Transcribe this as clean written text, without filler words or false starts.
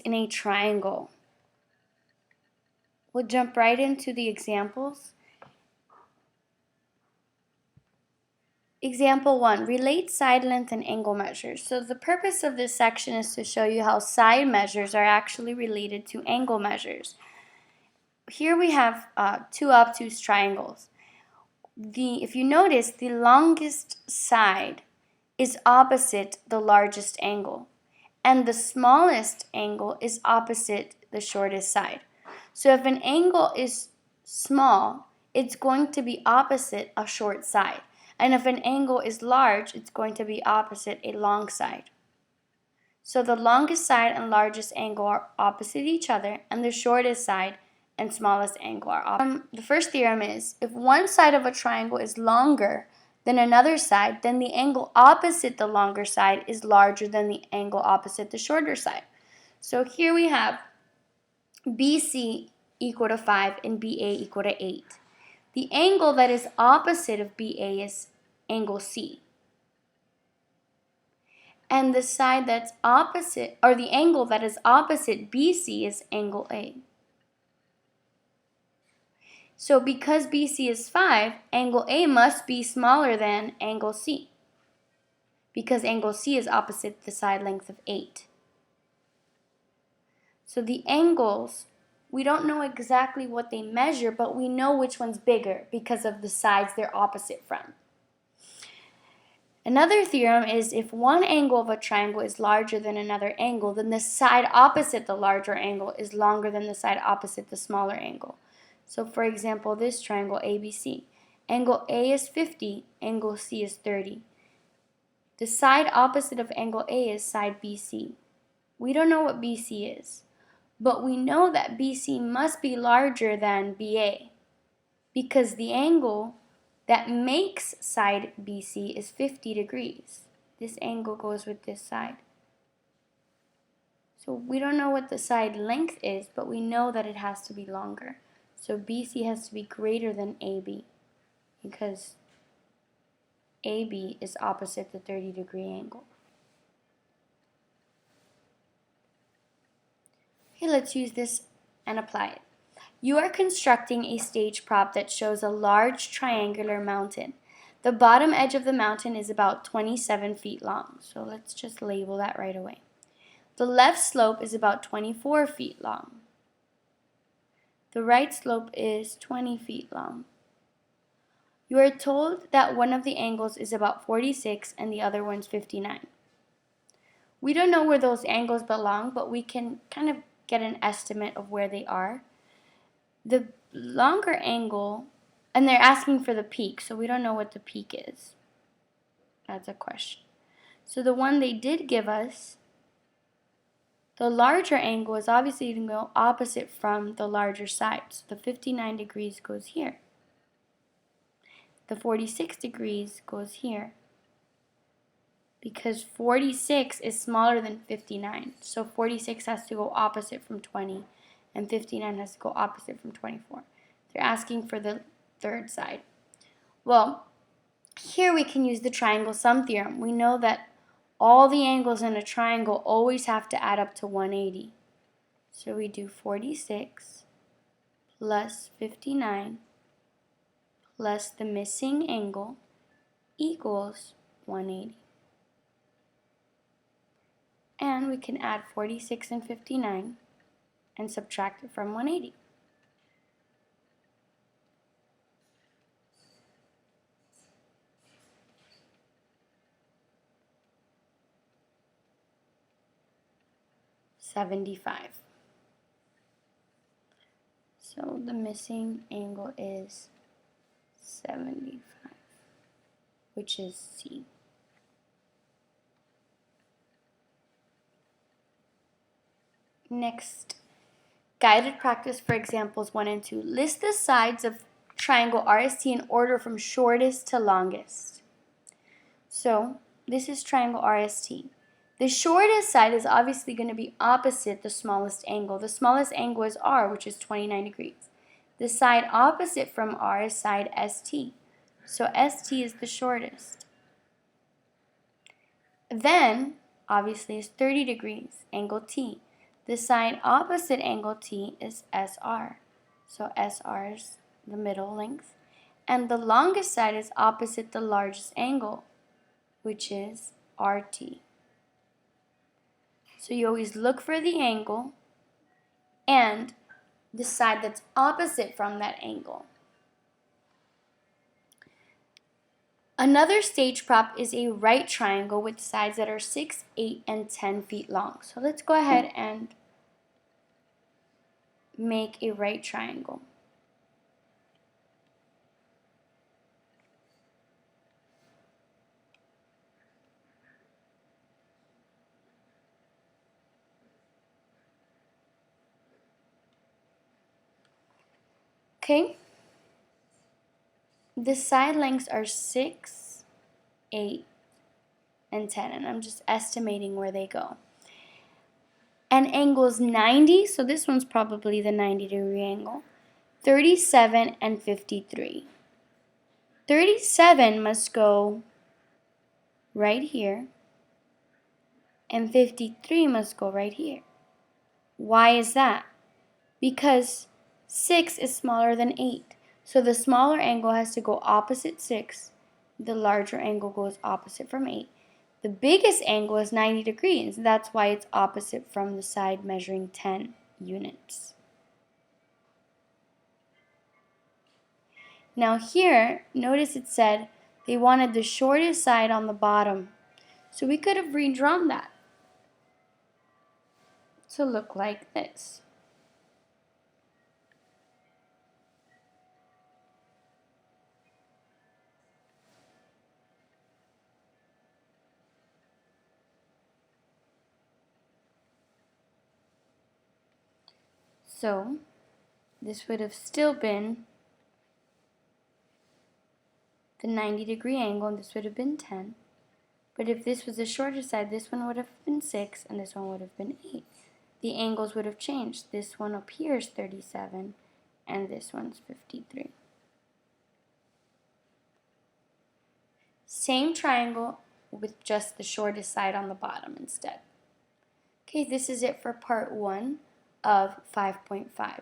in a triangle. We'll jump right into the examples. Example 1, relate side length and angle measures. So the purpose of this section is to show you how side measures are actually related to angle measures. Here we have two obtuse triangles. If you notice, the longest side is opposite the largest angle, and the smallest angle is opposite the shortest side. So if an angle is small, it's going to be opposite a short side. And if an angle is large, it's going to be opposite a long side. So the longest side and largest angle are opposite each other, and the shortest side and smallest angle are opposite. The first theorem is, if one side of a triangle is longer than another side, then the angle opposite the longer side is larger than the angle opposite the shorter side. So here we have BC equal to 5 and BA equal to 8. The angle that is opposite of BA is angle C. And the side that's opposite, or the angle that is opposite BC is angle A. So because BC is 5, angle A must be smaller than angle C, because angle C is opposite the side length of 8. So the angles, we don't know exactly what they measure, but we know which one's bigger because of the sides they're opposite from. Another theorem is, if one angle of a triangle is larger than another angle, then the side opposite the larger angle is longer than the side opposite the smaller angle. So for example, this triangle ABC. Angle A is 50, angle C is 30. The side opposite of angle A is side BC. We don't know what BC is, but we know that BC must be larger than BA because the angle that makes side BC is 50 degrees. This angle goes with this side. So we don't know what the side length is, but we know that it has to be longer. So BC has to be greater than AB because AB is opposite the 30-degree angle. Okay, let's use this and apply it. You are constructing a stage prop that shows a large triangular mountain. The bottom edge of the mountain is about 27 feet long, so let's just label that right away. The left slope is about 24 feet long. The right slope is 20 feet long. You are told that one of the angles is about 46 and the other one's 59. We don't know where those angles belong, but we can kind of get an estimate of where they are. The longer angle, and they're asking for the peak, so we don't know what the peak is. That's a question. So the one they did give us, the larger angle is obviously going to go opposite from the larger side. So the 59 degrees goes here. The 46 degrees goes here. Because 46 is smaller than 59. So 46 has to go opposite from 20. And 59 has to go opposite from 24. They're asking for the third side. Well, here we can use the triangle sum theorem. We know that all the angles in a triangle always have to add up to 180. So we do 46 plus 59 plus the missing angle equals 180. And we can add 46 and 59 and subtract it from 180. $75. So the missing angle is 75, which is C. Next, guided practice for examples 1 and 2. List the sides of triangle RST in order from shortest to longest. So this is triangle RST. The shortest side is obviously going to be opposite the smallest angle. The smallest angle is R, which is 29 degrees. The side opposite from R is side ST. So ST is the shortest. Then, obviously, is 30 degrees, angle T. The side opposite angle T is SR. So SR is the middle length. And the longest side is opposite the largest angle, which is RT. So you always look for the angle and the side that's opposite from that angle. Another stage prop is a right triangle with sides that are 6, 8, and 10 feet long. So let's go ahead and make a right triangle. Okay? The side lengths are 6, 8, and 10, and I'm just estimating where they go. And angles 90, so this one's probably the 90-degree angle, 37 and 53. 37 must go right here, and 53 must go right here. Why is that? Because 6 is smaller than 8. So the smaller angle has to go opposite 6. The larger angle goes opposite from 8. The biggest angle is 90 degrees. That's why it's opposite from the side measuring 10 units. Now here, notice it said they wanted the shortest side on the bottom. So we could have redrawn that to look like this. So this would have still been the 90-degree angle, and this would have been 10. But if this was the shorter side, this one would have been 6, and this one would have been 8. The angles would have changed. This one up here is 37, and this one's 53. Same triangle with just the shortest side on the bottom instead. Okay, this is it for part 1 of 5.5.